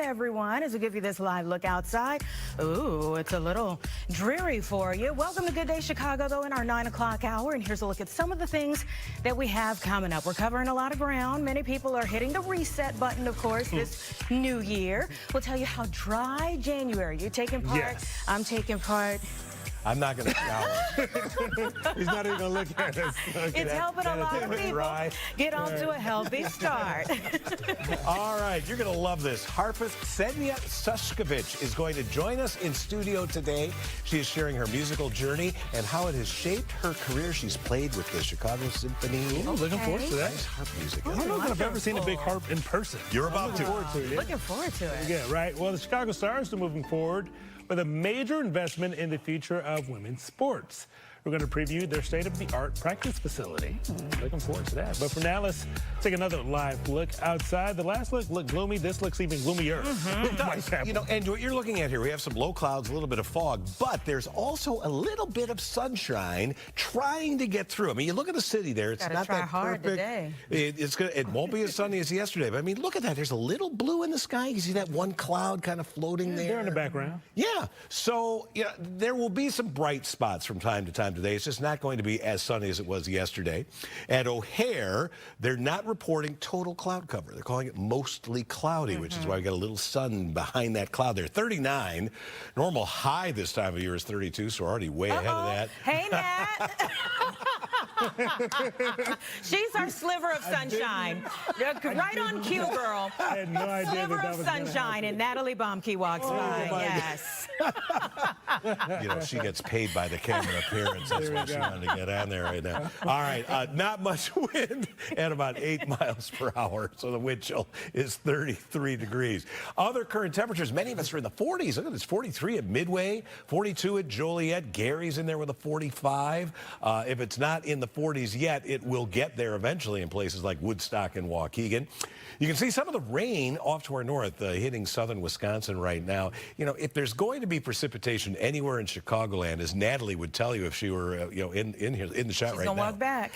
everyone, as we give you this live look outside. Ooh, it's a little dreary for you. Welcome to Good Day Chicago, though, in our 9 o'clock hour. And here's a look at some of the things that we have coming up. We're covering a lot of ground. Many people are hitting the reset button, of course, this new year. We'll tell you how dry January. You're taking part. Yes. I'm taking part. I'm not going to shower. He's not even going to look at us. It's helping a lot of people get off to a healthy start. All right, you're going to love this. Harpist Ksenia Sushkovich is going to join us in studio today. She is sharing her musical journey and how it has shaped her career. She's played with the Chicago Symphony. Oh, looking forward to that. Nice harp music. I don't know if I've ever seen a big harp in person. You're about to. Looking forward to it. Yeah, right. Well, the Chicago Stars are moving forward with a major investment in the future of women's sports. We're going to preview their state-of-the-art practice facility. Looking forward to that. But for now, let's take another live look outside. The last look looked gloomy. This looks even gloomier. It does. You know, and what you're looking at here, we have some low clouds, a little bit of fog, but there's also a little bit of sunshine trying to get through. I mean, you look at the city there. It's not that hard perfect. Today. It won't be as sunny as yesterday. But I mean, look at that. There's a little blue in the sky. You see that one cloud kind of floating there? They're in the background. Yeah. So, yeah, there will be some bright spots from time to time today. It's just not going to be as sunny as it was yesterday. At O'Hare, they're not reporting total cloud cover. They're calling it mostly cloudy, which is why we got a little sun behind that cloud there. 39. Normal high this time of year is 32, so we're already way ahead of that. Hey, Nat. She's our sliver of sunshine. Right on cue, girl. I had no idea Sliver that of was sunshine, and Natalie Baumke walks by. Yes. You know, she gets paid by the camera appearance. That's why she wanted to get on there right now. All right, not much wind at about 8 miles per hour, so the wind chill is 33 degrees. Other current temperatures, many of us are in the 40s. Look at this, 43 at Midway, 42 at Joliet. Gary's in there with a 45. If it's not in the 40s yet, it will get there eventually in places like Woodstock and Waukegan. You can see some of the rain off to our north hitting southern Wisconsin right now. You know, if there's going to be precipitation anywhere in Chicagoland, as Natalie would tell you if she were, you know, in here in the shot right now. She's gonna walk back.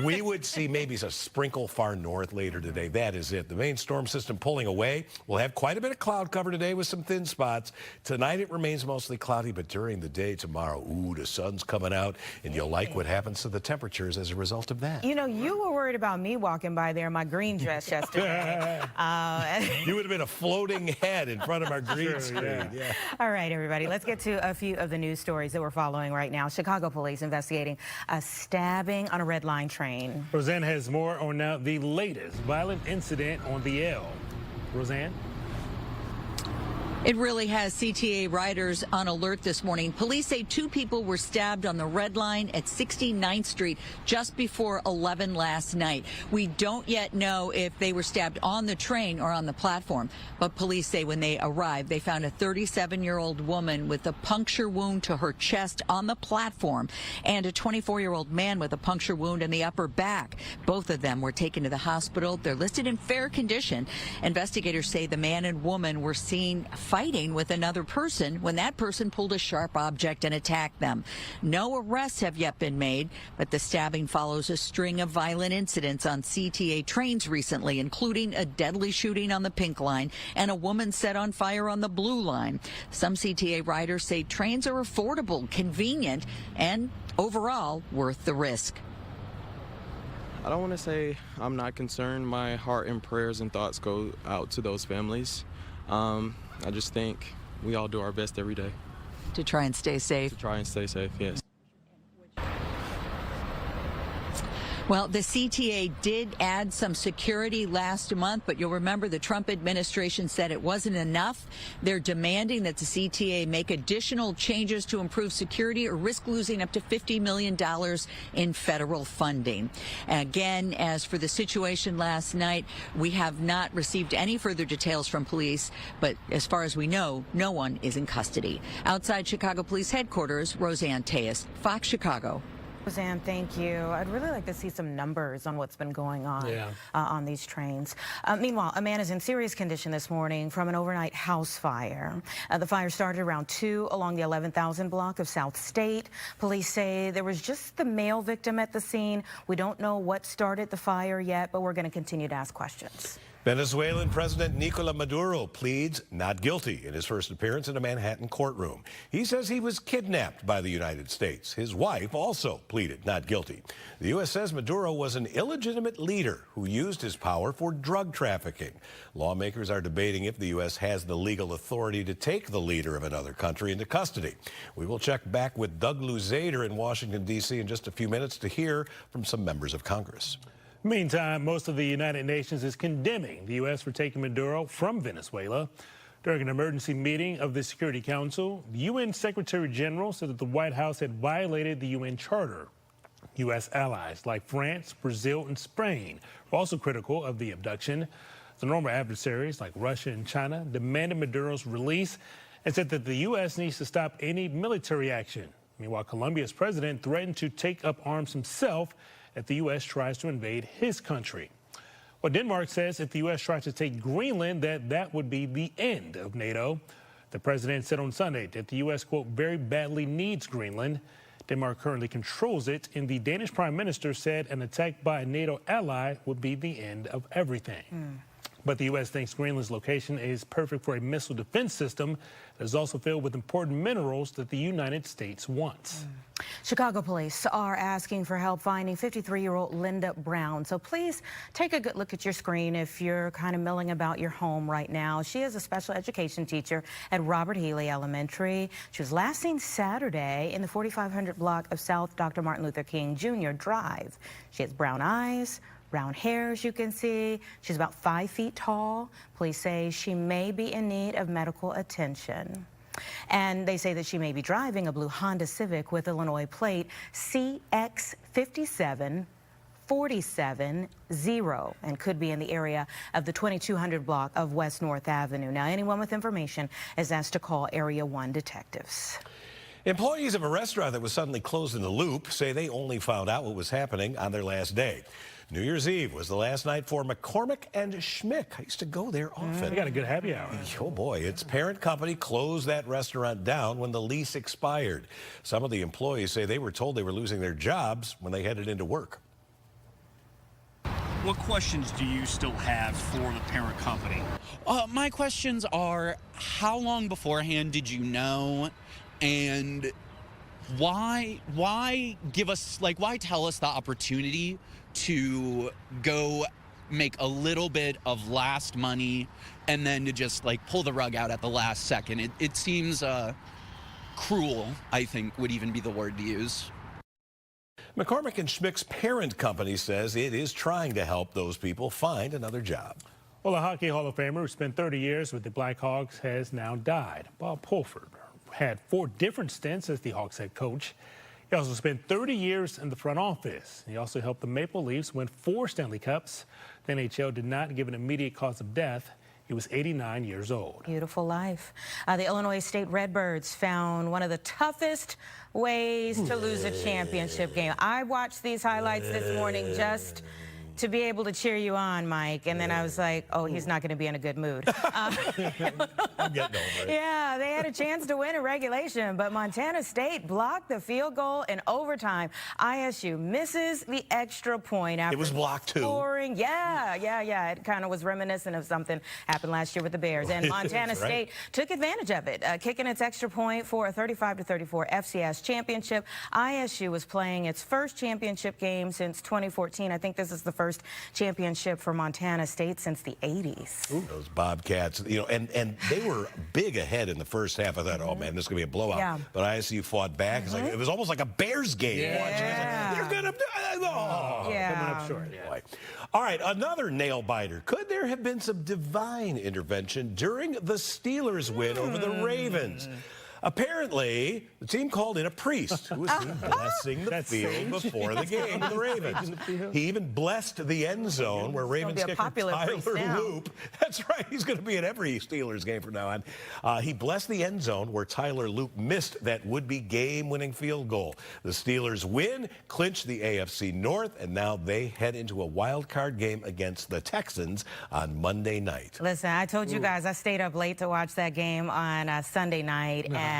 We would see maybe a sprinkle far north later today. That is it. The main storm system pulling away. We'll have quite a bit of cloud cover today with some thin spots. Tonight it remains mostly cloudy, but during the day tomorrow, ooh, the sun's coming out, and you'll like what happens to the temperatures as a result of that. You know, you were worried about me walking by there in my green dress yesterday. You would have been a floating head in front of our green screen. Yeah. All right, everybody, let's get to a few of the news stories that we're following right now. Chicago police investigating a stabbing on a Red Line train. Roseanne has more on now the latest violent incident on the L. Roseanne? It really has CTA riders on alert this morning. Police say 2 people were stabbed on the Red Line at 69th Street just before 11 last night. We don't yet know if they were stabbed on the train or on the platform, but police say when they arrived, they found a 37-year-old woman with a puncture wound to her chest on the platform and a 24-year-old man with a puncture wound in the upper back. Both of them were taken to the hospital. They're listed in fair condition. Investigators say the man and woman were seen fighting with another person when that person pulled a sharp object and attacked them. No arrests have yet been made, but the stabbing follows a string of violent incidents on CTA trains recently, including a deadly shooting on the Pink Line and a woman set on fire on the Blue Line. Some CTA riders say trains are affordable, convenient, and overall worth the risk. I don't want to say I'm not concerned. My heart and prayers and thoughts go out to those families. I just think we all do our best every day. To try and stay safe. To try and stay safe, yes. Well, the CTA did add some security last month, but you'll remember the Trump administration said it wasn't enough. They're demanding that the CTA make additional changes to improve security or risk losing up to $50 million in federal funding. Again, as for the situation last night, we have not received any further details from police, but as far as we know, no one is in custody. Outside Chicago Police Headquarters, Roseanne Tejas, Fox Chicago. Roseanne, thank you. I'd really like to see some numbers on what's been going on on these trains. Meanwhile, a man is in serious condition this morning from an overnight house fire. The fire started around 2 along the 11,000 block of South State. Police say there was just the male victim at the scene. We don't know what started the fire yet, but we're going to continue to ask questions. Venezuelan President Nicolas Maduro pleads not guilty in his first appearance in a Manhattan courtroom. He says he was kidnapped by the United States. His wife also pleaded not guilty. The U.S. says Maduro was an illegitimate leader who used his power for drug trafficking. Lawmakers are debating if the U.S. has the legal authority to take the leader of another country into custody. We will check back with Doug Luzader in Washington, D.C. in just a few minutes to hear from some members of Congress. Meantime, most of the United Nations is condemning the U.S. for taking Maduro from Venezuela. During an emergency meeting of the Security Council, the UN Secretary General said that the White House had violated the UN Charter. U.S. allies like France, Brazil, and Spain were also critical of the abduction. The normal adversaries like Russia and China demanded Maduro's release and said that the U.S. needs to stop any military action. Meanwhile, Colombia's president threatened to take up arms himself if the U.S. tries to invade his country. Well, Denmark says if the U.S. tries to take Greenland, that would be the end of NATO. The president said on Sunday that the U.S., quote, very badly needs Greenland. Denmark currently controls it, and the Danish prime minister said an attack by a NATO ally would be the end of everything. But the U.S. thinks Greenland's location is perfect for a missile defense system that is also filled with important minerals that the United States wants. Chicago police are asking for help finding 53-year-old Linda Brown. So please take a good look at your screen if you're kind of milling about your home right now. She is a special education teacher at Robert Healy Elementary. She was last seen Saturday in the 4500 block of South Dr. Martin Luther King Jr. Drive. She has brown eyes, brown hair, as you can see. She's about 5 feet tall. Police say she may be in need of medical attention. And they say that she may be driving a blue Honda Civic with Illinois plate CX57470 and could be in the area of the 2200 block of West North Avenue. Now, anyone with information is asked to call Area 1 detectives. Employees of a restaurant that was suddenly closed in the Loop say they only found out what was happening on their last day. New Year's Eve was the last night for McCormick and Schmick. I used to go there often. They got a good happy hour. Oh boy, its parent company closed that restaurant down when the lease expired. Some of the employees say they were told they were losing their jobs when they headed into work. What questions do you still have for the parent company? My questions are, how long beforehand did you know? And why give us, why tell us the opportunity to go make a little bit of last money and then to just pull the rug out at the last second? It seems cruel, I think would even be the word to use. McCormick and Schmick's parent company says it is trying to help those people find another job. Well, a Hockey Hall of Famer who spent 30 years with the Blackhawks has now died. Bob Pulford had 4 different stints as the Hawks head coach. He also spent 30 years in the front office. He also helped the Maple Leafs win 4 Stanley Cups. The NHL did not give an immediate cause of death. He was 89 years old. Beautiful life. The Illinois State Redbirds found one of the toughest ways to lose a championship game. I watched these highlights this morning just to be able to cheer you on, Mike, and then I was like, oh, he's not going to be in a good mood. I'm getting over it. Yeah, they had a chance to win in regulation, but Montana State blocked the field goal in overtime. ISU misses the extra point after It was blocked too. scoring. Yeah. It kind of was reminiscent of something happened last year with the Bears, and Montana State took advantage of it, kicking its extra point for a 35-34 FCS championship. ISU was playing its first championship game since 2014. I think this is the first championship for Montana State since the 80s. Ooh, those Bobcats, and they were big ahead in the first half. I thought, oh man, this is gonna be a blowout. Yeah. But ISU fought back. It's it was almost like a Bears game. Watching it. They're gonna Coming up short. Boy. All right, another nail biter. Could there have been some divine intervention during the Steelers' win over the Ravens? Apparently, the team called in a priest who was seen blessing the field before the game with the Ravens. He even blessed the end zone where Ravens kicker Tyler Loop. That's right. He's going to be at every Steelers game from now on. He blessed the end zone where Tyler Loop missed that would-be game-winning field goal. The Steelers win, clinch the AFC North, and now they head into a wild card game against the Texans on Monday night. Listen, I told you guys I stayed up late to watch that game on Sunday night, and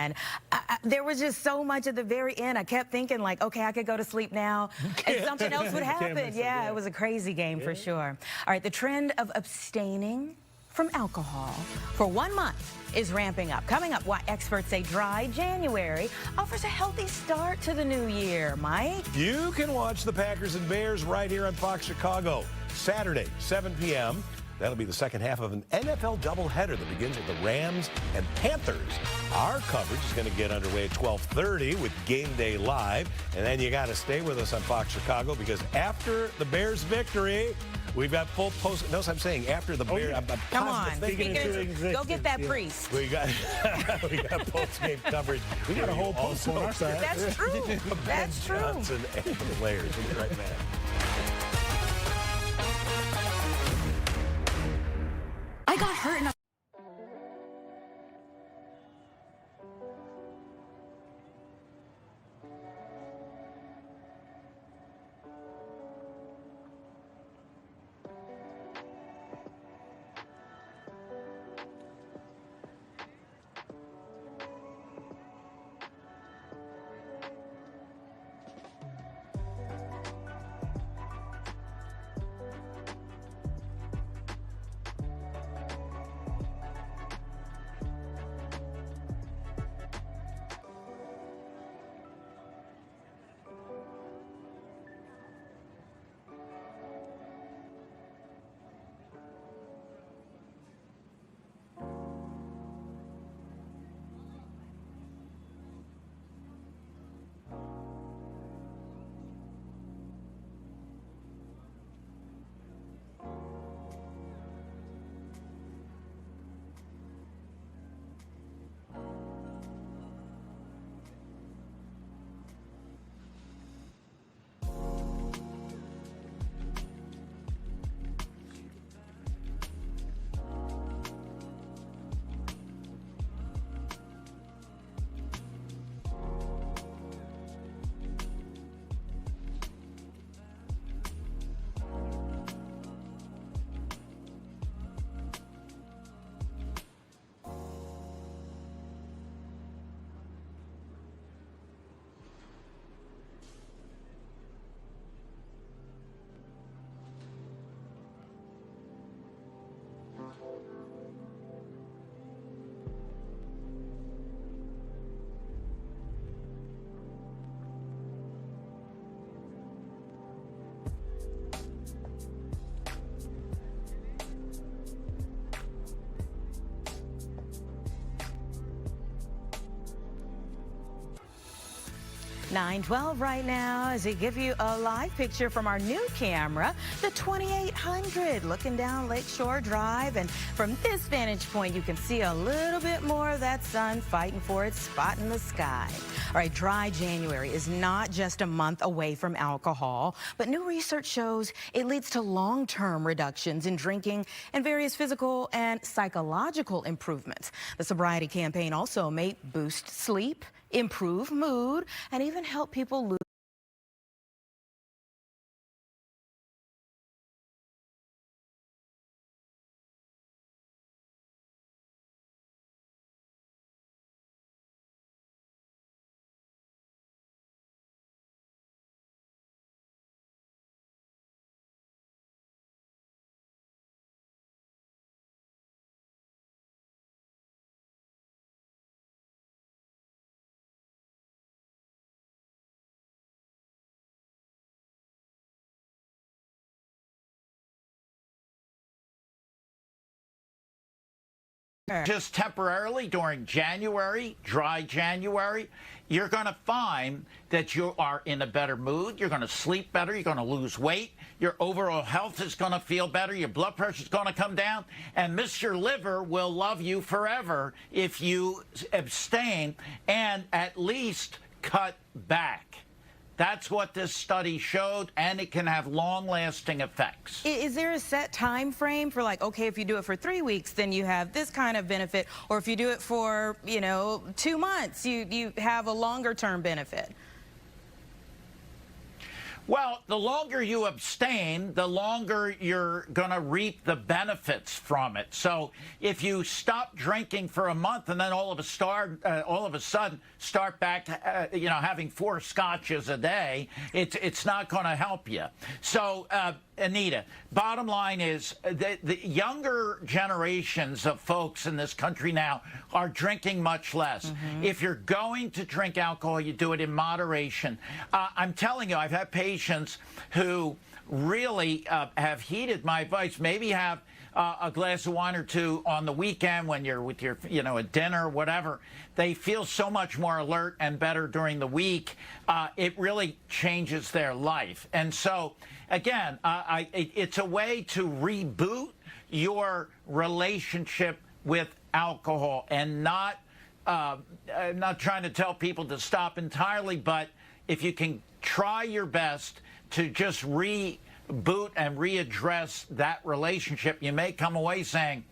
There was just so much at the very end. I kept thinking, like, okay, I could go to sleep now, and something else would happen. Yeah, it was a crazy game for sure. All right, the trend of abstaining from alcohol for 1 month is ramping up. Coming up, why experts say dry January offers a healthy start to the new year. Mike? You can watch the Packers and Bears right here on Fox Chicago, Saturday, 7 p.m. That'll be the second half of an NFL doubleheader that begins with the Rams and Panthers. Our coverage is going to get underway at 12:30 with Game Day Live. And then you got to stay with us on Fox Chicago because after the Bears' victory, we've got full post. Notice I'm saying after the Bears. Come on. Go get that priest. We got post-game coverage. We got a whole post on our side. That's true. That's true. Johnson and the players. We'll be right back. I got hurt in a $9:12 right now as we give you a live picture from our new camera, the 2800, looking down Lakeshore Drive. And from this vantage point, you can see a little bit more of that sun fighting for its spot in the sky. All right, dry January is not just a month away from alcohol, but new research shows it leads to long-term reductions in drinking and various physical and psychological improvements. The sobriety campaign also may boost sleep, improve mood, and even help people lose. Just temporarily during January, dry January, you're going to find that you are in a better mood. You're going to sleep better. You're going to lose weight. Your overall health is going to feel better. Your blood pressure is going to come down. And Mr. Liver will love you forever if you abstain and at least cut back. That's what this study showed, and it can have long-lasting effects. Is there a set time frame for, like, okay, if you do it for 3 weeks, then you have this kind of benefit, or if you do it for, 2 months, you have a longer-term benefit? Well, the longer you abstain, the longer you're going to reap the benefits from it. So if you stop drinking for a month and then all of a sudden start back, having 4 scotches a day, it's not going to help you. So, Anita, bottom line is the younger generations of folks in this country now are drinking much less. If you're going to drink alcohol, you do it in moderation. I'm telling you, I've had patients who really have heeded my advice. Maybe have a glass of wine or 2 on the weekend when you're with your, at dinner, whatever. They feel so much more alert and better during the week. It really changes their life. And so, again, it's a way to reboot your relationship with alcohol, and not I'm not trying to tell people to stop entirely, but if you can try your best to just reboot and readdress that relationship, you may come away saying,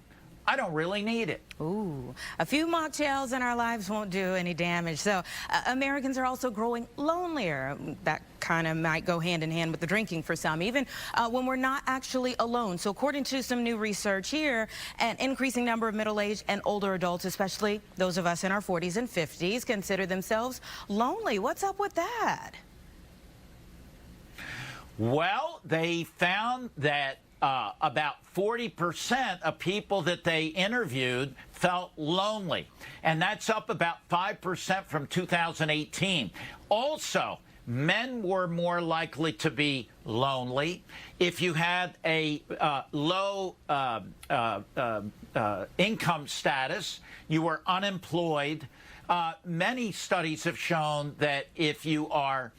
I don't really need it. Ooh, a few mocktails in our lives won't do any damage. So Americans are also growing lonelier. That kind of might go hand in hand with the drinking for some, even when we're not actually alone. So according to some new research here, an increasing number of middle-aged and older adults, especially those of us in our 40s and 50s, consider themselves lonely. What's up with that? Well, they found that about 40% of people that they interviewed felt lonely, and that's up about 5% from 2018. Also, men were more likely to be lonely. If you had a low income status, you were unemployed. Many studies have shown that if you are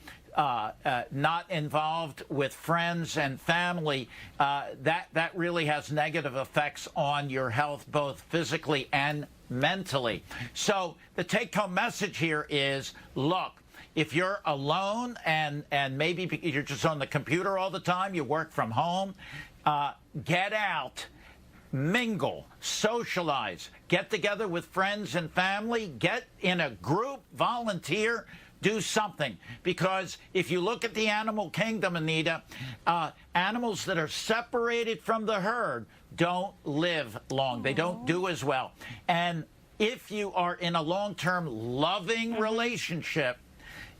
not involved with friends and family, that really has negative effects on your health, both physically and mentally. So the take-home message here is, look, if you're alone and maybe you're just on the computer all the time, you work from home, get out, mingle, socialize, get together with friends and family, get in a group, volunteer, do something. Because if you look at the animal kingdom, Anita, animals that are separated from the herd don't live long. They don't do as well. And if you are in a long-term loving relationship,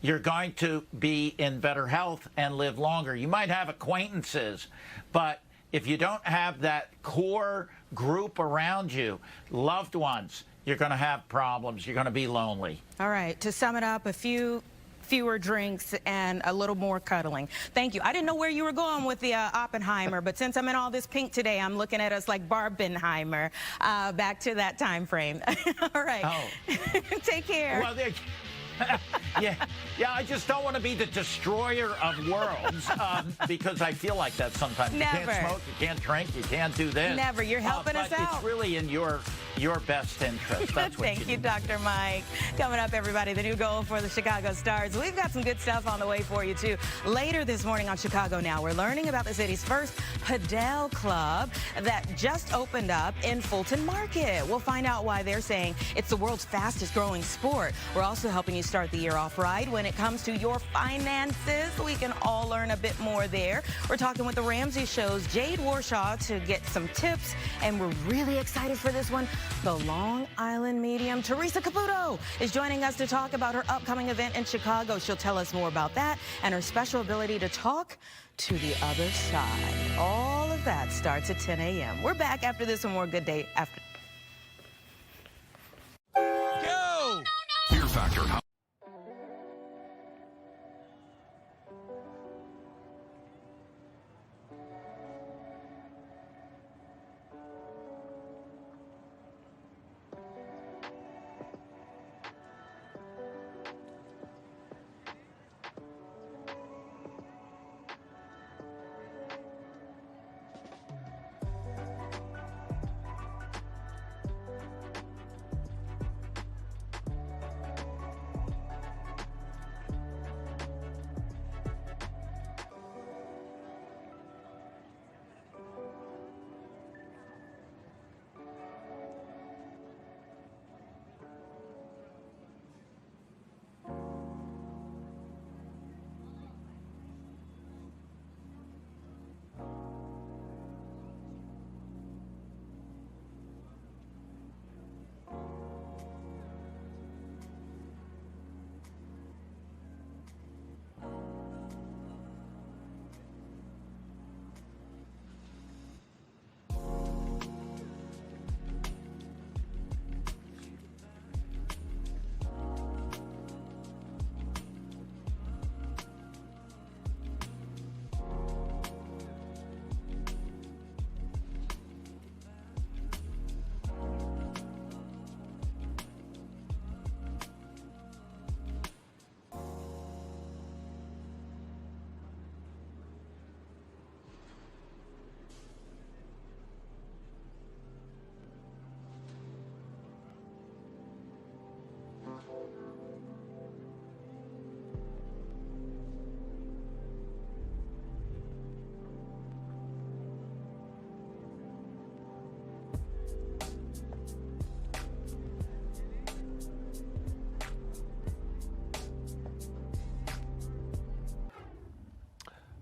you're going to be in better health and live longer. You might have acquaintances, but if you don't have that core group around you, loved ones, you're going to have problems. You're going to be lonely. All right. To sum it up, fewer drinks and a little more cuddling. Thank you. I didn't know where you were going with the Oppenheimer, but since I'm in all this pink today, I'm looking at us like Barbenheimer. Back to that time frame. All right. Oh. Take care. Well, yeah, I just don't want to be the destroyer of worlds because I feel like that sometimes. Never. You can't smoke, you can't drink, you can't do this. Never. You're helping us out. It's really in your best interest. That's what Thank you, Dr. Mike. Coming up, everybody, the new goal for the Chicago Stars. We've got some good stuff on the way for you, too. Later this morning on Chicago Now, we're learning about the city's first Padel Club that just opened up in Fulton Market. We'll find out why they're saying it's the world's fastest growing sport. We're also helping you start the year off right when it comes to your finances. We can all learn a bit more there. We're talking with the Ramsey Show's Jade Warshaw to get some tips, and we're really excited for this one. The Long Island medium, Teresa Caputo, is joining us to talk about her upcoming event in Chicago. She'll tell us more about that and her special ability to talk to the other side. All of that starts at 10 a.m. We're back after this one more Good Day After. Go! Fear Factor.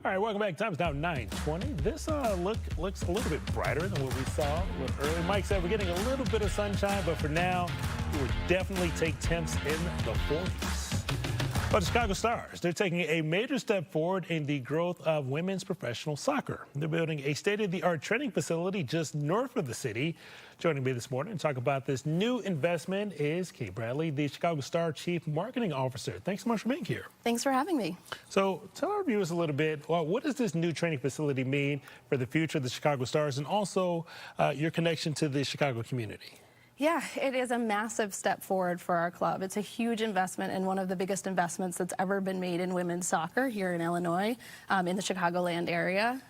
All right, welcome back. Time is now 9:20. This looks a little bit brighter than what we saw a little early. Mike said we're getting a little bit of sunshine, but for now, we would definitely take temps in the 40s. But the Chicago Stars, they're taking a major step forward in the growth of women's professional soccer. They're building a state-of-the-art training facility just north of the city. Joining me this morning to talk about this new investment is Kate Bradley, the Chicago Star Chief Marketing Officer. Thanks so much for being here. Thanks for having me. So tell our viewers a little bit, what does this new training facility mean for the future of the Chicago Stars and also your connection to the Chicago community? Yeah, it is a massive step forward for our club. It's a huge investment and one of the biggest investments that's ever been made in women's soccer here in Illinois, in the Chicagoland area.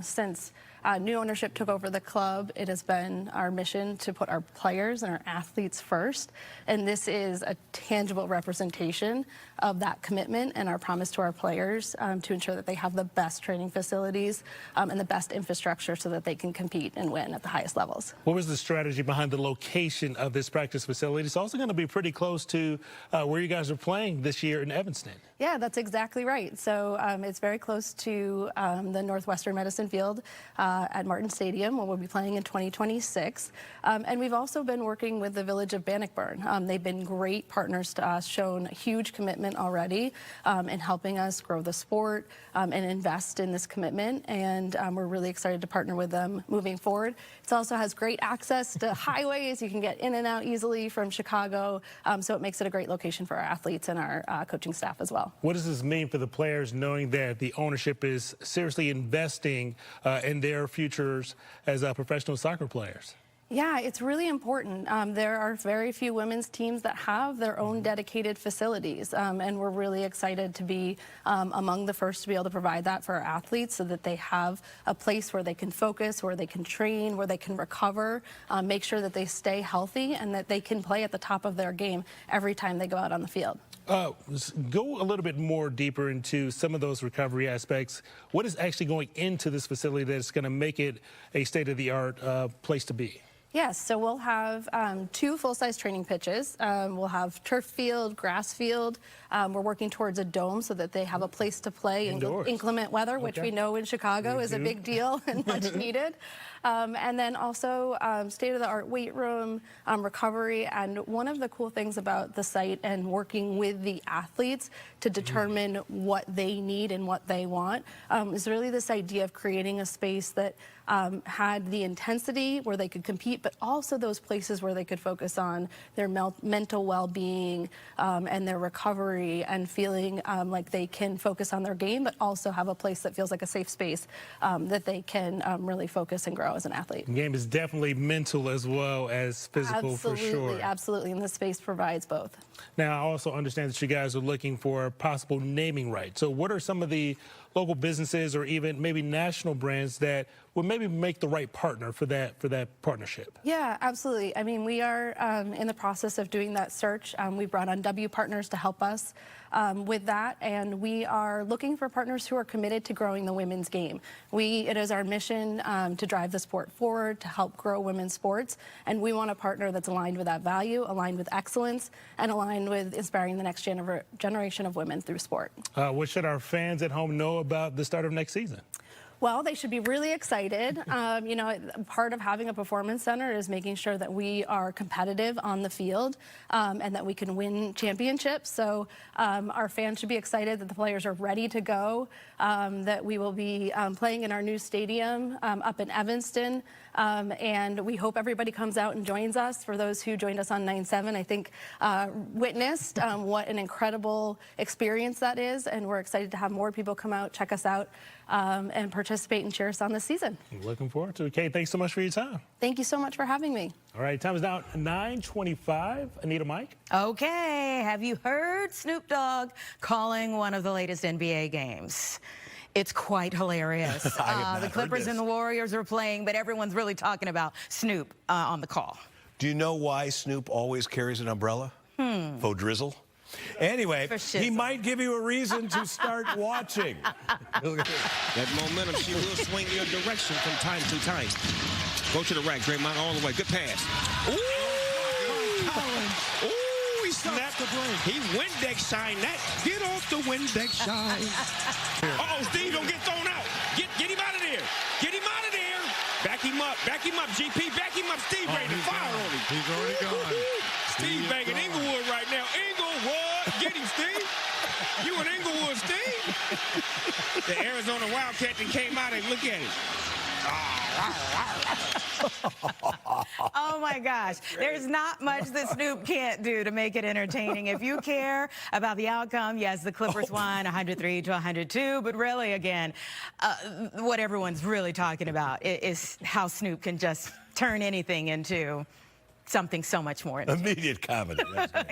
Since new ownership took over the club, it has been our mission to put our players and our athletes first. And this is a tangible representation of that commitment and our promise to our players to ensure that they have the best training facilities and the best infrastructure so that they can compete and win at the highest levels. What was the strategy behind the location of this practice facility? It's also going to be pretty close to where you guys are playing this year in Evanston. Yeah, that's exactly right. So it's very close to the Northwestern Medicine Field at Martin Stadium, where we'll be playing in 2026. And we've also been working with the village of Bannockburn. They've been great partners to us, shown huge commitment already in helping us grow the sport and invest in this commitment. And we're really excited to partner with them moving forward. It also has great access to highways. You can get in and out easily from Chicago. So it makes it a great location for our athletes and our coaching staff as well. What does this mean for the players knowing that the ownership is seriously investing in their futures as professional soccer players? Yeah, it's really important. There are very few women's teams that have their own dedicated facilities, and we're really excited to be among the first to be able to provide that for our athletes so that they have a place where they can focus, where they can train, where they can recover, make sure that they stay healthy and that they can play at the top of their game every time they go out on the field. Go a little bit more deeper into some of those recovery aspects. What is actually going into this facility that's going to make it a state-of-the-art place to be? Yes, so we'll have 2 full-size training pitches. We'll have turf field, grass field. We're working towards a dome so that they have a place to play in inclement weather, which we know in Chicago is a big deal and much needed. And then also state-of-the-art weight room, recovery. And one of the cool things about the site and working with the athletes to determine what they need and what they want is really this idea of creating a space that had the intensity where they could compete, but also those places where they could focus on their mental well-being and their recovery and feeling like they can focus on their game, but also have a place that feels like a safe space that they can really focus and grow as an athlete. The game is definitely mental as well as physical, for sure. Absolutely, and this space provides both. Now, I also understand that you guys are looking for possible naming rights. So what are some of the local businesses or even maybe national brands that would maybe make the right partner for that partnership? Yeah, absolutely. I mean, we are in the process of doing that search. We brought on W Partners to help us with that, and we are looking for partners who are committed to growing the women's game. It is our mission to drive the sport forward, to help grow women's sports, and we want a partner that's aligned with that value, aligned with excellence, and aligned with inspiring the next generation of women through sport. What should our fans at home know about the start of next season? Well, they should be really excited. You know, part of having a performance center is making sure that we are competitive on the field and that we can win championships. So our fans should be excited that the players are ready to go, that we will be playing in our new stadium up in Evanston. And we hope everybody comes out and joins us. For those who joined us on 9/7, I think witnessed what an incredible experience that is. And we're excited to have more people come out, check us out, and participate and cheer us on this season. Looking forward to it. Kate, thanks so much for your time. Thank you so much for having me. All right, time is now 9:25. Anita, Mike? Okay, have you heard Snoop Dogg calling one of the latest NBA games? It's quite hilarious. The Clippers and the Warriors are playing, but everyone's really talking about Snoop on the call. Do you know why Snoop always carries an umbrella? Faux drizzle. Anyway, he might give you a reason to start watching. That momentum, she will swing your direction from time to time. Go to the right, Draymond, all the way. Good pass. Ooh! Ooh, he snapped the break. He Windex shine that. Get off the Windex shine. Uh-oh, Steve, don't get thrown out. Get him out of there. Get him out of there. Back him up, GP. Back him up, Steve, ready to fire on him. He's already gone. Steve banging Inglewood right now. Inglewood, get him, Steve. You in Inglewood, Steve. The Arizona Wildcat that came out and look at him. Oh my gosh, there's not much that Snoop can't do to make it entertaining. If you care about the outcome, yes, the Clippers won 103-102, but really, again, what everyone's really talking about is how Snoop can just turn anything into something so much more entertaining. Immediate comedy.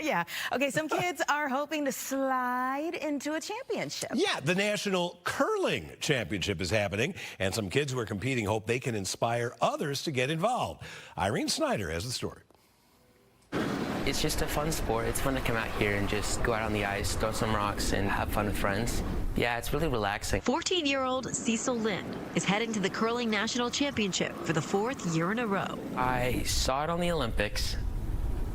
Yeah. Okay, some kids are hoping to slide into a championship. Yeah, the National Curling Championship is happening, and some kids who are competing hope they can inspire others to get involved. Irene Snyder has the story. It's just a fun sport. It's fun to come out here and just go out on the ice, throw some rocks, and have fun with friends. Yeah, it's really relaxing. 14-year-old Cecil Lind is heading to the Curling National Championship for the 4th year in a row. I saw it on the Olympics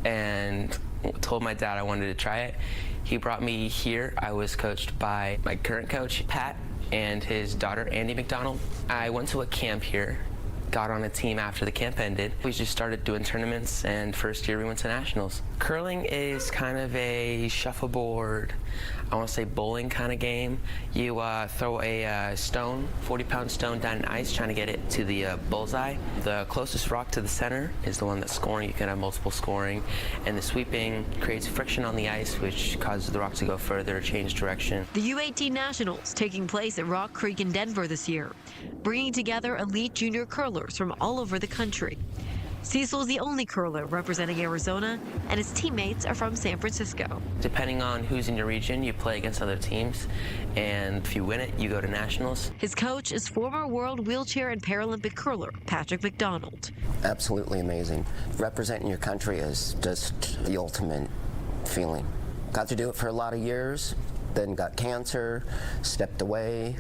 and told my dad I wanted to try it. He brought me here. I was coached by my current coach, Pat, and his daughter, Andy McDonald. I went to a camp here, got on a team after the camp ended. We just started doing tournaments, and first year we went to nationals. Curling is kind of a shuffleboard, I want to say bowling kind of game. You throw a stone, 40-pound stone down in ice, trying to get it to the bullseye. The closest rock to the center is the one that's scoring. You can have multiple scoring. And the sweeping creates friction on the ice, which causes the rock to go further or change direction. The U18 Nationals taking place at Rock Creek in Denver this year, bringing together elite junior curlers from all over the country. Cecil is the only curler representing Arizona, and his teammates are from San Francisco. Depending on who's in your region, you play against other teams, and if you win it, you go to nationals. His coach is former world wheelchair and Paralympic curler Patrick McDonald. Absolutely amazing. Representing your country is just the ultimate feeling. Got to do it for a lot of years, then got cancer, stepped away.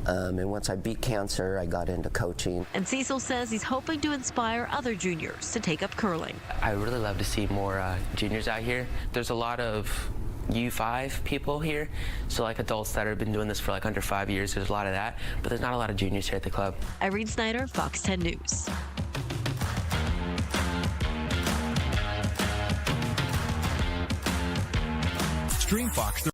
And once I beat cancer, I got into coaching. And Cecil says he's hoping to inspire other juniors to take up curling. I really love to see more juniors out here. There's a lot of U5 people here, so like adults that have been doing this for like under 5 years. There's a lot of that, but there's not a lot of juniors here at the club. Irene Snyder, Fox 10 News. Stream Fox.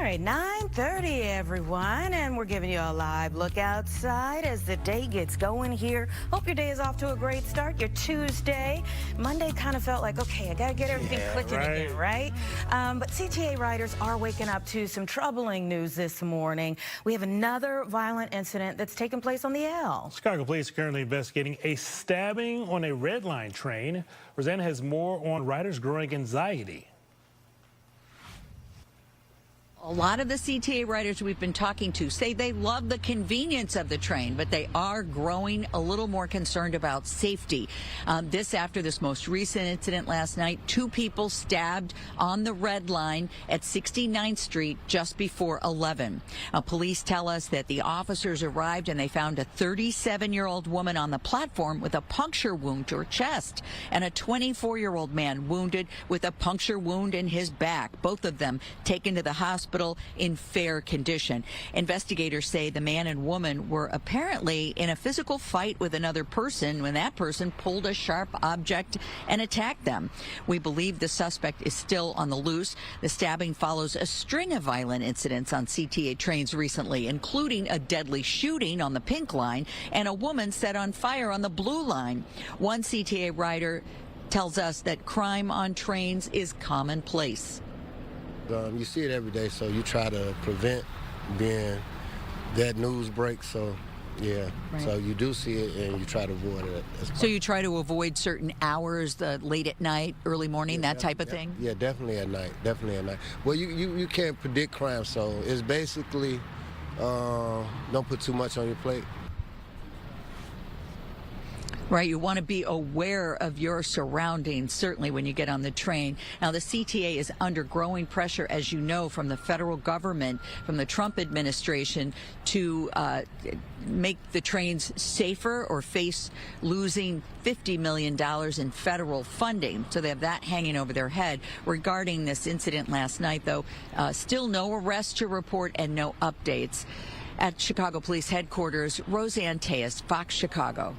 right, 9:30, everyone, and we're giving you a live look outside as the day gets going here. Hope your day is off to a great start. Your Tuesday. Monday kind of felt like, okay, I got to get everything clicking again, right? But CTA riders are waking up to some troubling news this morning. We have another violent incident that's taken place on the L. Chicago police are currently investigating a stabbing on a Red Line train. Rosanna has more on riders' growing anxiety. A lot of the CTA riders we've been talking to say they love the convenience of the train, but they are growing a little more concerned about safety. This after this most recent incident last night, 2 people stabbed on the Red Line at 69th Street just before 11. Police tell us that the officers arrived and they found a 37-year-old woman on the platform with a puncture wound to her chest and a 24-year-old man wounded with a puncture wound in his back. Both of them taken to the hospital in fair condition. Investigators say the man and woman were apparently in a physical fight with another person when that person pulled a sharp object and attacked them. We believe the suspect is still on the loose. The stabbing follows a string of violent incidents on CTA trains recently, including a deadly shooting on the Pink Line and a woman set on fire on the Blue Line. One CTA rider tells us that crime on trains is commonplace. You see it every day, so you try to prevent being that news breaks. So, yeah, so you do see it and you try to avoid it. So you try to avoid certain hours, late at night, early morning, that type of thing? Yeah, definitely at night. Definitely at night. Well, you can't predict crime, so it's basically don't put too much on your plate. Right, you want to be aware of your surroundings, certainly when you get on the train. Now, the CTA is under growing pressure, as you know, from the federal government, from the Trump administration, to make the trains safer or face losing $50 million in federal funding. So they have that hanging over their head. Regarding this incident last night, though, still no arrests to report and no updates. At Chicago Police Headquarters, Roseanne Tejas, Fox Chicago.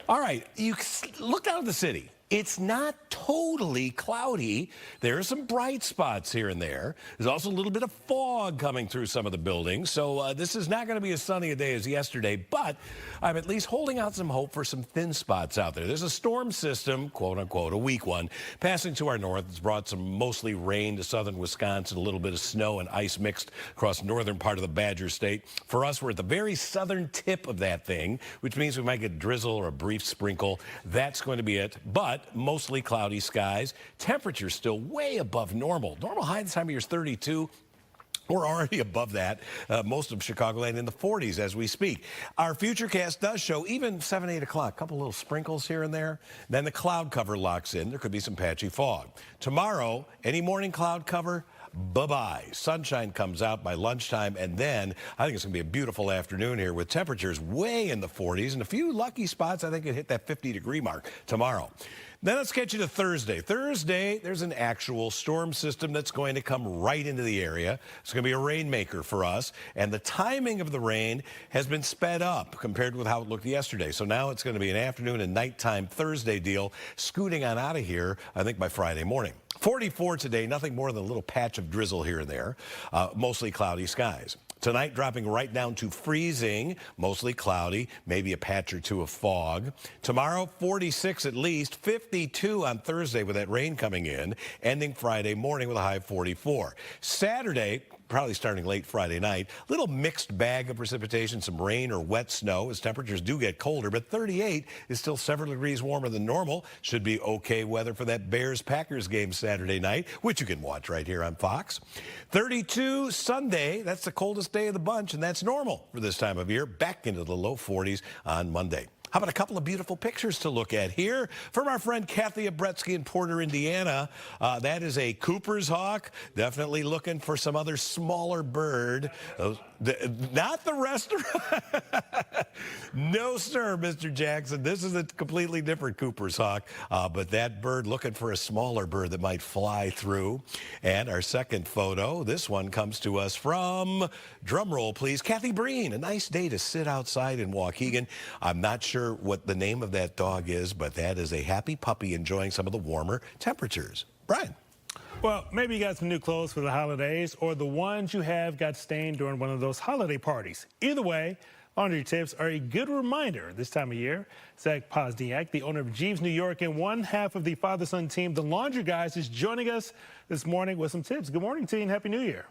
All right, you look out at the city. It's not totally cloudy. There are some bright spots here and there. There's also a little bit of fog coming through some of the buildings. So this is not going to be as sunny a day as yesterday, but I'm at least holding out some hope for some thin spots out there. There's a storm system, quote unquote, a weak one, passing to our north. It's brought some mostly rain to southern Wisconsin, a little bit of snow and ice mixed across northern part of the Badger State. For us, we're at the very southern tip of that thing, which means we might get drizzle or a brief sprinkle. That's going to be it. But mostly cloudy skies. Temperatures still way above normal. Normal high this time of year is 32. We're already above that. Most of Chicagoland in the 40s as we speak. Our futurecast does show even 7, 8 o'clock, a couple little sprinkles here and there. Then the cloud cover locks in. There could be some patchy fog. Tomorrow, any morning cloud cover, bye-bye. Sunshine comes out by lunchtime, and then I think it's going to be a beautiful afternoon here with temperatures way in the 40s and a few lucky spots. I think it hit that 50-degree mark tomorrow. Then let's get you to Thursday. Thursday, there's an actual storm system that's going to come right into the area. It's going to be a rainmaker for us, and the timing of the rain has been sped up compared with how it looked yesterday. So now it's going to be an afternoon and nighttime Thursday deal, scooting on out of here, I think, by Friday morning. 44 today, nothing more than a little patch of drizzle here and there, mostly cloudy skies. Tonight, dropping right down to freezing, mostly cloudy, maybe a patch or two of fog. Tomorrow, 46 at least, 52 on Thursday with that rain coming in, ending Friday morning with a high of 44. Saturday, probably starting late Friday night, little mixed bag of precipitation, some rain or wet snow as temperatures do get colder, but 38 is still several degrees warmer than normal. Should be okay weather for that Bears-Packers game Saturday night, which you can watch right here on Fox. 32 Sunday, that's the coldest day of the bunch, and that's normal for this time of year. Back into the low 40s on Monday. How about a couple of beautiful pictures to look at here from our friend Kathy Abretsky in Porter, Indiana. That is a Cooper's hawk. Definitely looking for some other smaller bird. Not the restaurant. No, sir, Mr. Jackson. This is a completely different Cooper's hawk. But that bird looking for a smaller bird that might fly through. And our second photo, this one comes to us from, drum roll please, Kathy Breen. A nice day to sit outside in Waukegan. I'm not sure what the name of that dog is, but that is a happy puppy enjoying some of the warmer temperatures. Brian. Well, maybe you got some new clothes for the holidays, or the ones you have got stained during one of those holiday parties. Either way, laundry tips are a good reminder this time of year. Zach Posniak, the owner of Jeeves New York and one half of the father-son team, the Laundry Guys, is joining us this morning with some tips. Good morning, team. Happy New Year.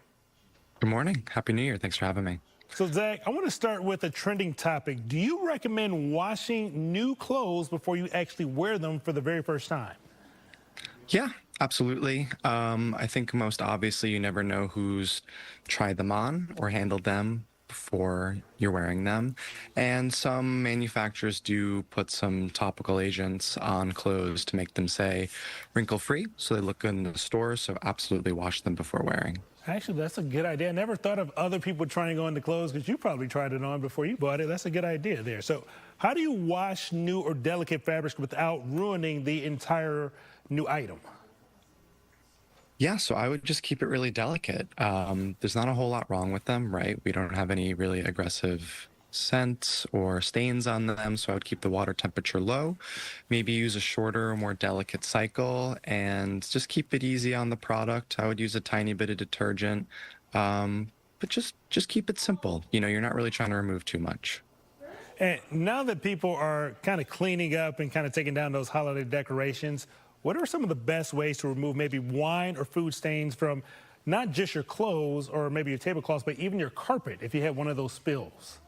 Good morning. Happy New Year. Thanks for having me. So, Zach, I want to start with a trending topic. Do you recommend washing new clothes before you actually wear them for the very first time? Yeah, absolutely. I think most obviously you never know who's tried them on or handled them before you're wearing them. And some manufacturers do put some topical agents on clothes to make them say wrinkle-free, so they look good in the store. So absolutely wash them before wearing. Actually, that's a good idea. I never thought of other people trying on the clothes because you probably tried it on before you bought it. That's a good idea there. So how do you wash new or delicate fabrics without ruining the entire new item? Yeah, so I would just keep it really delicate. There's not a whole lot wrong with them, right? We don't have any really aggressive scents or stains on them, so I would keep the water temperature low. Maybe use a shorter, more delicate cycle, and just keep it easy on the product. I would use a tiny bit of detergent, but just keep it simple. You know, you're not really trying to remove too much. And now that people are kind of cleaning up and kind of taking down those holiday decorations, what are some of the best ways to remove maybe wine or food stains from not just your clothes or maybe your tablecloths, but even your carpet if you had one of those spills?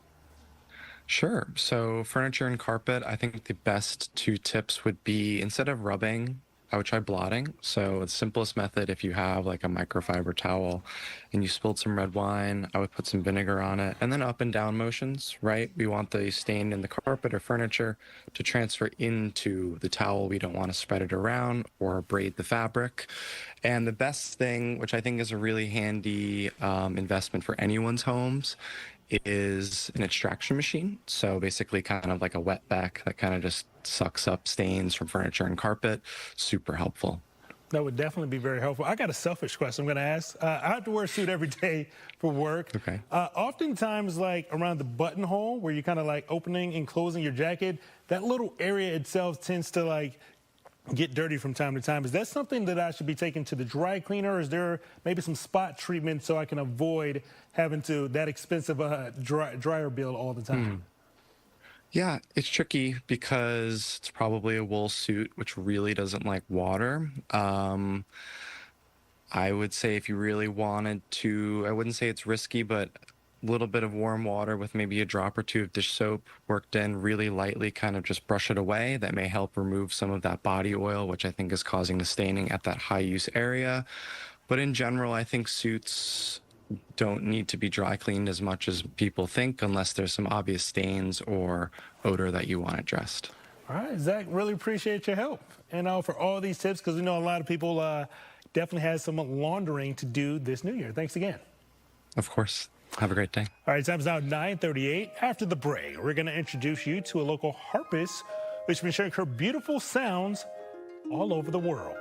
Sure. So furniture and carpet, I think the best two tips would be, instead of rubbing, I would try blotting. So the simplest method, if you have like a microfiber towel and you spilled some red wine, I would put some vinegar on it, and then up and down motions, right? We want the stain in the carpet or furniture to transfer into the towel. We don't want to spread it around or braid the fabric. And the best thing, which I think is a really handy investment for anyone's homes, is an extraction machine. So basically kind of like a wetback that kind of just sucks up stains from furniture and carpet. Super helpful. That would definitely be very helpful. I got a selfish question I'm going to ask. I have to wear a suit every day for work. Okay. Oftentimes, like around the buttonhole where you're kind of like opening and closing your jacket, that little area itself tends to like get dirty from time to time. Is that something that I should be taking to the dry cleaner? Or is there maybe some spot treatment so I can avoid having to that expensive dryer bill all the time? Yeah, it's tricky because it's probably a wool suit, which really doesn't like water. I would say if you really wanted to, I wouldn't say it's risky, but a little bit of warm water with maybe a drop or two of dish soap worked in really lightly, kind of just brush it away. That may help remove some of that body oil, which I think is causing the staining at that high use area. But in general, I think suits don't need to be dry cleaned as much as people think, unless there's some obvious stains or odor that you want addressed. All right, Zach, really appreciate your help. And for all these tips, because we know a lot of people definitely has some laundering to do this new year. Thanks again. Of course. Have a great day. All right, time's now 9:38. After the break, we're going to introduce you to a local harpist who's been sharing her beautiful sounds all over the world.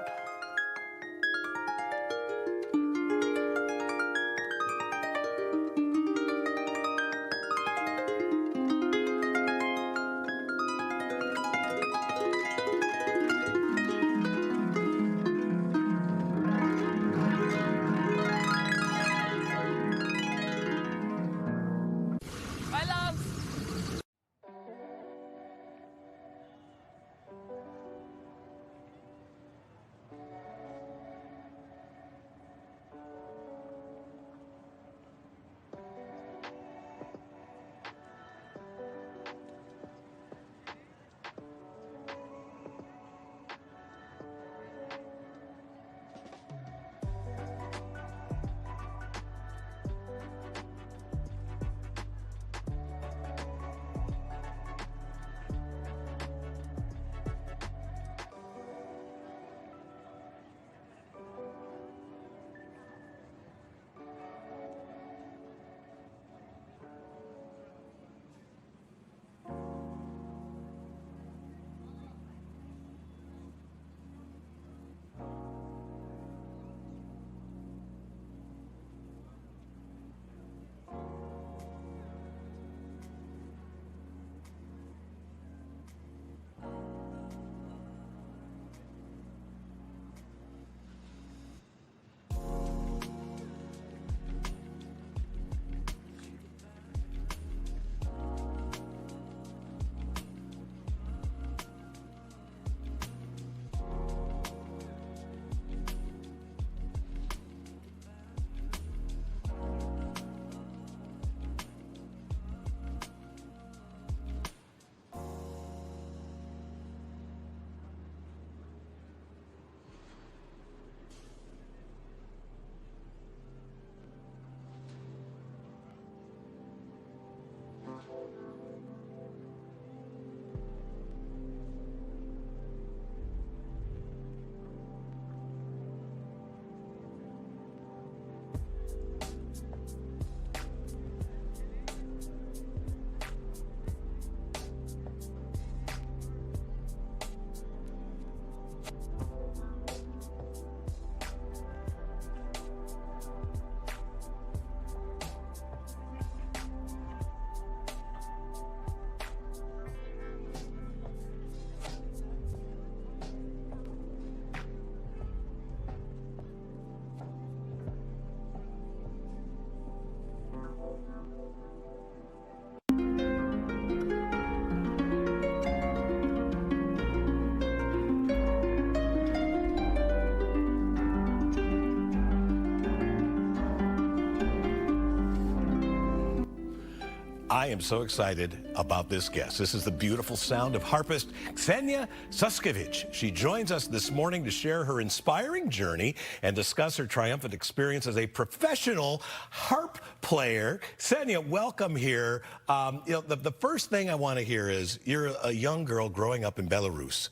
I am so excited about this guest. This is the beautiful sound of harpist Ksenia Suskevich. She joins us this morning to share her inspiring journey and discuss her triumphant experience as a professional harp player. Ksenia, welcome here. The first thing I want to hear is you're a young girl growing up in Belarus.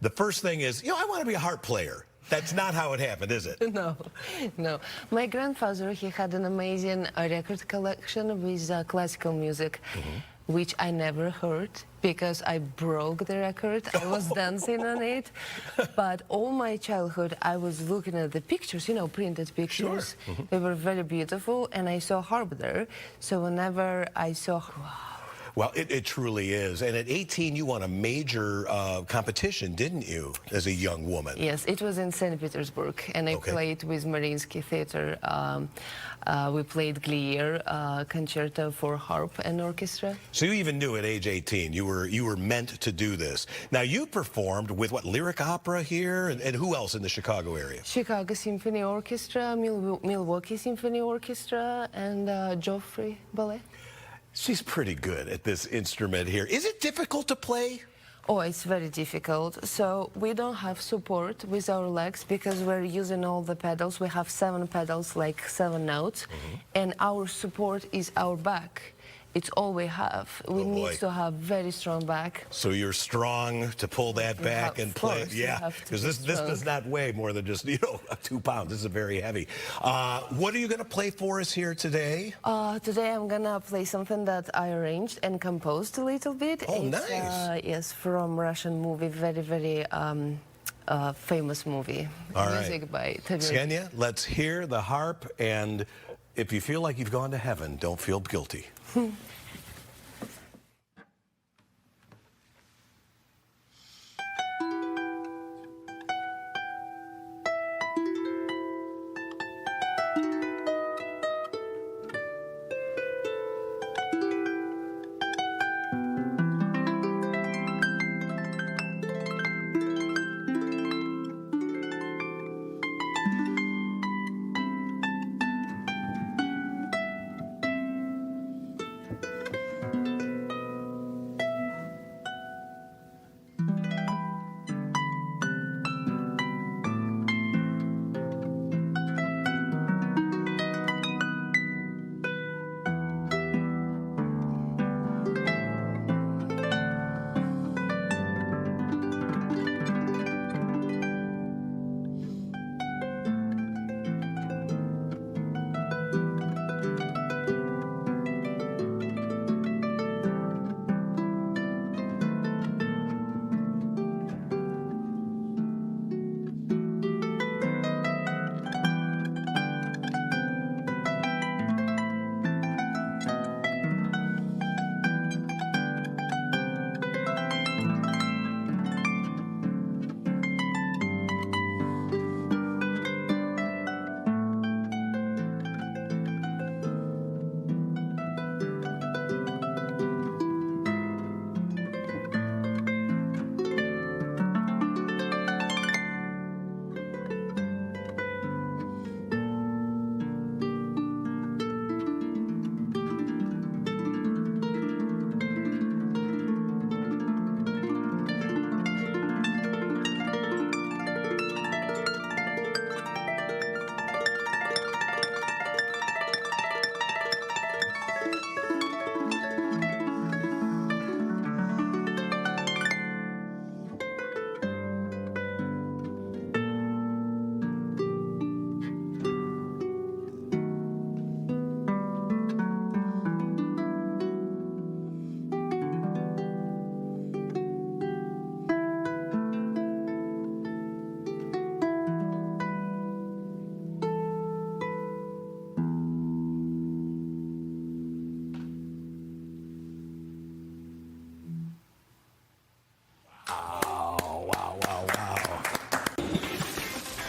The first thing is, I want to be a harp player. That's not how it happened, is it? No, no. My grandfather, he had an amazing record collection with classical music, which I never heard because I broke the record. I was dancing on it. But all my childhood, I was looking at the pictures, printed pictures. Sure. They were very beautiful, and I saw harp there. So whenever I saw, Well, it truly is. And at 18, you won a major competition, didn't you, as a young woman? Yes, it was in St. Petersburg, and I played with Mariinsky Theater. We played Glier, concerto for harp and orchestra. So you even knew at age 18 you were meant to do this. Now you performed with what, Lyric Opera here, and who else in the Chicago area? Chicago Symphony Orchestra, Milwaukee Symphony Orchestra, and Joffrey Ballet. She's pretty good at this instrument here. Is it difficult to play? Oh, it's very difficult. So we don't have support with our legs because we're using all the pedals. We have 7 pedals, like 7 notes, and our support is our back. It's all we have. We need to have very strong back. So you're strong to pull that back and play. Yeah, because this does not weigh more than just 2 pounds. This is very heavy. What are you going to play for us here today? Today I'm gonna play something that I arranged and composed a little bit. Oh, it's, nice. Yes, from Russian movie, very, very famous movie. All right. Music by Tamir. Ksenia, let's hear the harp, and if you feel like you've gone to heaven, don't feel guilty.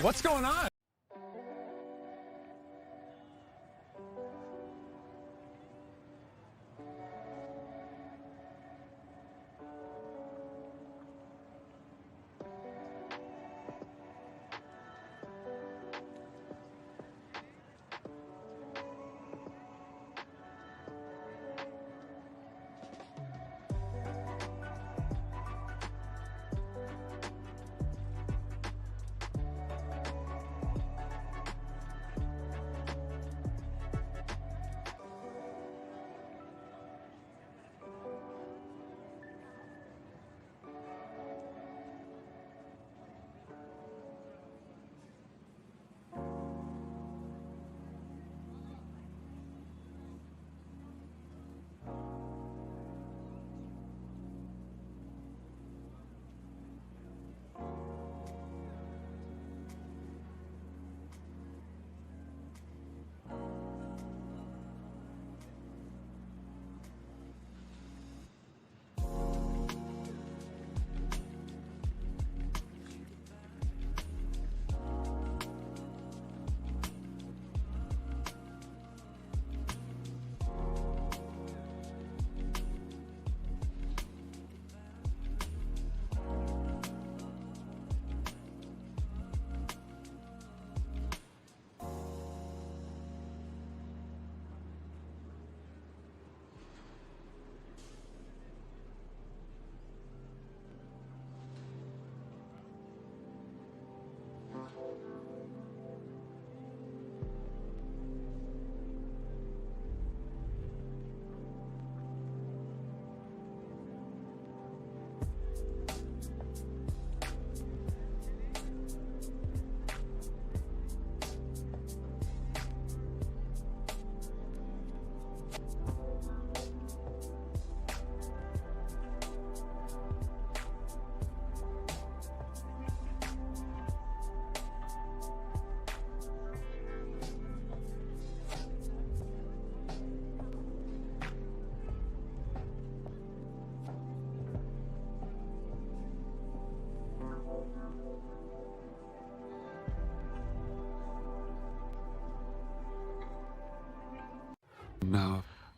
What's going on?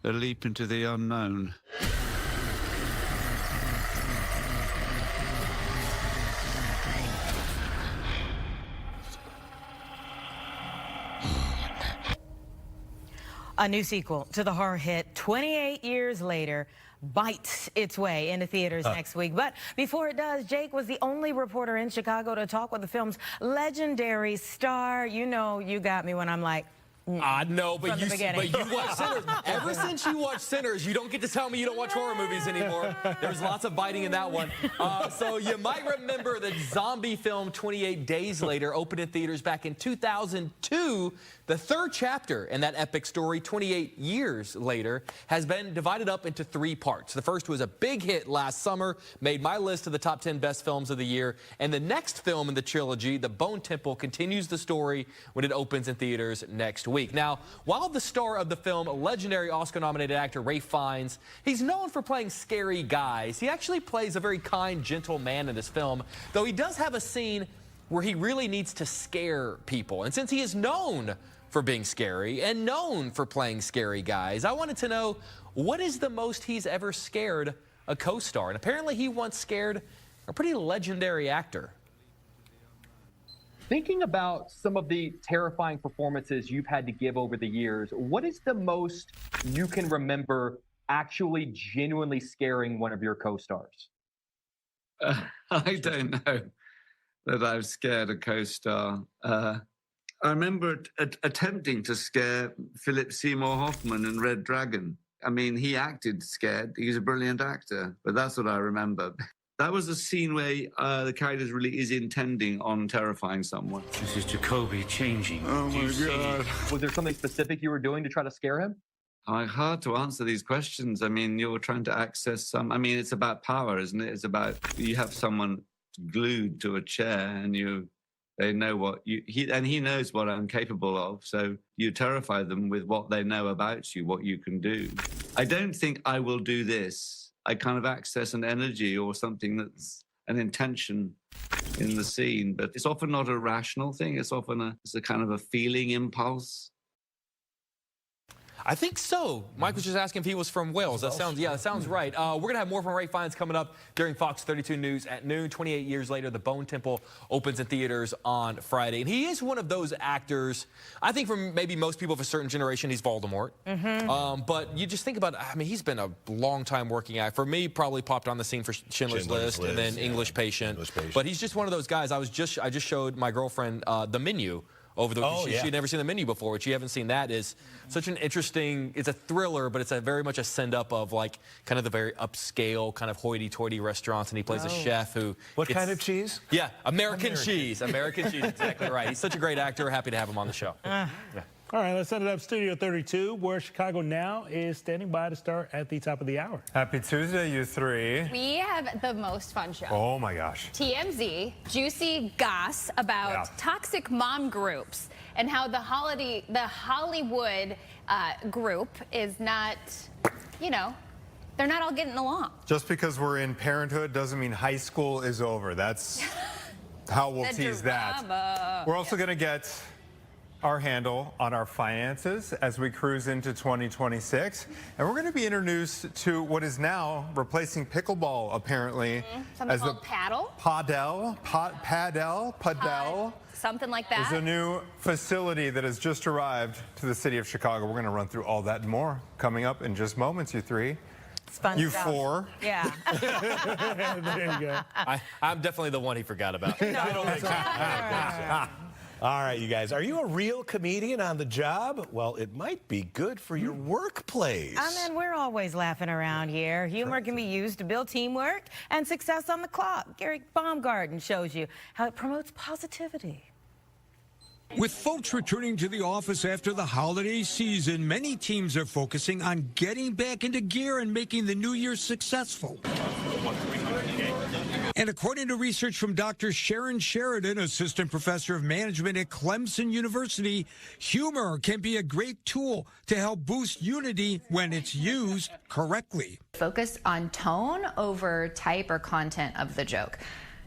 a leap into the unknown. A new sequel to the horror hit 28 years later bites its way into theaters next week. But before it does, Jake was the only reporter in Chicago to talk with the film's legendary star. You know, you got me when I'm like, no, but you beginning. watch Sinners. Ever since you watch Sinners, you don't get to tell me you don't watch horror movies anymore. There's lots of biting in that one. So you might remember the zombie film 28 Days Later opened in theaters back in 2002. The third chapter in that epic story, 28 years later, has been divided up into 3 parts. The first was a big hit last summer, made my list of the top 10 best films of the year. And the next film in the trilogy, The Bone Temple, continues the story when it opens in theaters next week. Now, while the star of the film, legendary Oscar-nominated actor Ralph Fiennes, he's known for playing scary guys. He actually plays a very kind, gentle man in this film, though he does have a scene where he really needs to scare people. And since he is known for being scary and known for playing scary guys, I wanted to know, what is the most he's ever scared a co-star? And apparently he once scared a pretty legendary actor. Thinking about some of the terrifying performances you've had to give over the years, what is the most you can remember actually genuinely scaring one of your co-stars? I don't know that I've scared a co-star. I remember attempting to scare Philip Seymour Hoffman in Red Dragon. I mean, he acted scared. He was a brilliant actor, but that's what I remember. That was a scene where the character really is intending on terrifying someone. This is Jacoby changing. Oh my God. Was there something specific you were doing to try to scare him? Hard to answer these questions. I mean, you're trying to access it's about power, isn't it? It's about, you have someone glued to a chair and they know what he knows what I'm capable of. So you terrify them with what they know about you, what you can do. I don't think I will do this. I kind of access an energy or something that's an intention in the scene, but it's often not a rational thing. It's often it's a kind of a feeling impulse. I think so. Mike was just asking if he was from Wales. That sounds right. We're going to have more from Ralph Fiennes coming up during Fox 32 News at noon. 28 years later, The Bone Temple opens in theaters on Friday. And he is one of those actors, I think for maybe most people of a certain generation, he's Voldemort. But you just think about, he's been a long time working actor. For me, probably popped on the scene for Schindler's List and then English Patient. But he's just one of those guys. I just showed my girlfriend The Menu over the weekend. She had never seen The Menu before, which you haven't seen. That is such an interesting, it's a thriller, but it's very much a send up of like kind of the very upscale kind of hoity-toity restaurants, and he plays a chef who What kind of cheese? Yeah, American cheese, exactly right. He's such a great actor. Happy to have him on the show. All right, let's set it up Studio 32, where Chicago Now is standing by to start at the top of the hour. Happy Tuesday, you three. We have the most fun show. Oh my gosh. TMZ, juicy goss about toxic mom groups and how the Hollywood group is not, they're not all getting along. Just because we're in parenthood doesn't mean high school is over. That's how we'll tease that. We're also going to get our handle on our finances as we cruise into 2026. And we're going to be introduced to what is now replacing pickleball, apparently. Something called paddle? Padel. Something like that. Is a new facility that has just arrived to the city of Chicago. We're going to run through all that and more coming up in just moments, you three. It's fun you stuff. Four. Yeah. There you go. I'm definitely the one he forgot about. All right, you guys. Are you a real comedian on the job? Well, it might be good for your workplace. We're always laughing around here. Humor can be used to build teamwork and success on the clock. Gary Baumgarten shows you how it promotes positivity. With folks returning to the office after the holiday season, many teams are focusing on getting back into gear and making the new year successful. And according to research from Dr. Sharon Sheridan, assistant professor of management at Clemson University, humor can be a great tool to help boost unity when it's used correctly. Focus on tone over type or content of the joke.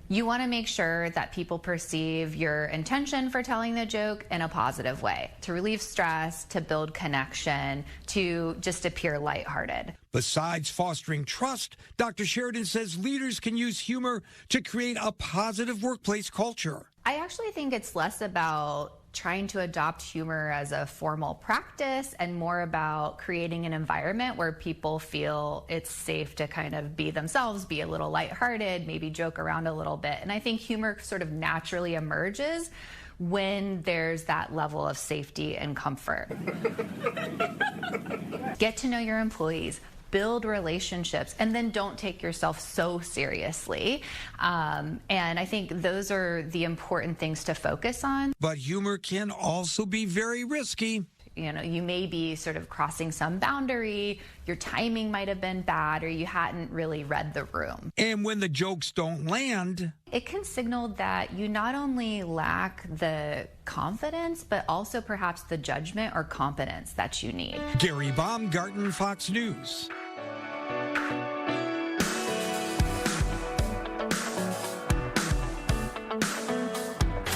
You want to make sure that people perceive your intention for telling the joke in a positive way, to relieve stress, to build connection, to just appear lighthearted. Besides fostering trust, Dr. Sheridan says leaders can use humor to create a positive workplace culture. I actually think it's less about trying to adopt humor as a formal practice and more about creating an environment where people feel it's safe to kind of be themselves, be a little lighthearted, maybe joke around a little bit. And I think humor sort of naturally emerges when there's that level of safety and comfort. Get to know your employees, build relationships, and then don't take yourself so seriously. And I think those are the important things to focus on. But humor can also be very risky. You know, you may be sort of crossing some boundary, your timing might have been bad, or you hadn't really read the room. And when the jokes don't land, it can signal that you not only lack the confidence, but also perhaps the judgment or competence that you need. Gary Baumgarten, Fox News.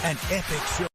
An epic show.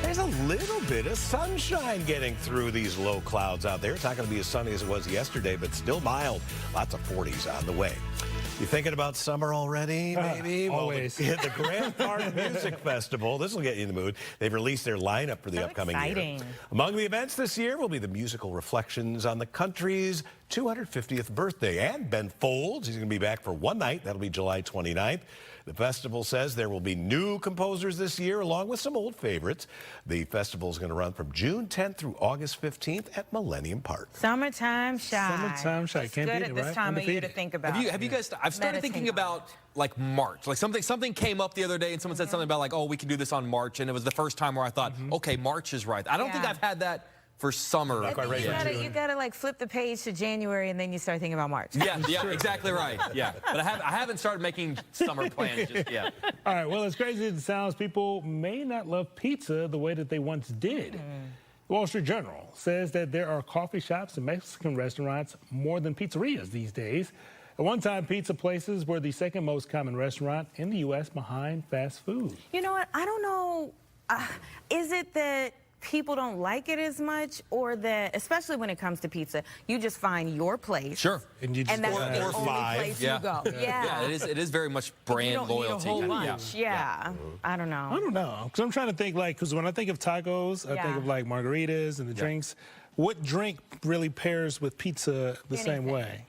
There's a little bit of sunshine getting through these low clouds out there. It's not going to be as sunny as it was yesterday, but still mild. Lots of 40s on the way. You thinking about summer already, maybe? Always. Well, the Grand Park Music Festival, this will get you in the mood. They've released their lineup for the upcoming year. Among the events this year will be the musical reflections on the country's 250th birthday. And Ben Folds, he's going to be back for one night. That'll be July 29th. The festival says there will be new composers this year, along with some old favorites. The festival is going to run from June 10th through August 15th at Millennium Park. Summertime Shy. Summertime Shy. It's Can't good beat at it, this right? time of year to think about. Have you guys? I've started thinking about like March. Like something came up the other day, and someone said something about like, oh, we can do this on March, and it was the first time where I thought, okay, March is right. I don't think I've had that for summer. You gotta like flip the page to January and then you start thinking about March. Yeah, exactly right. Yeah, but I haven't started making summer plans just yet. All right, well, as crazy as it sounds, people may not love pizza the way that they once did. The Wall Street Journal says that there are coffee shops and Mexican restaurants more than pizzerias these days. At one time, pizza places were the second most common restaurant in the U.S. behind fast food. You know what? I don't know. Is it that people don't like it as much, or that, especially when it comes to pizza, you just find your place. Sure. And you just that's go the there. only place you go. Yeah. It is very much brand you don't loyalty. Need a whole bunch. Yeah. I don't know. I don't know. Because I'm trying to think, like, because when I think of tacos, I think of, like, margaritas and the drinks. What drink really pairs with pizza the same way?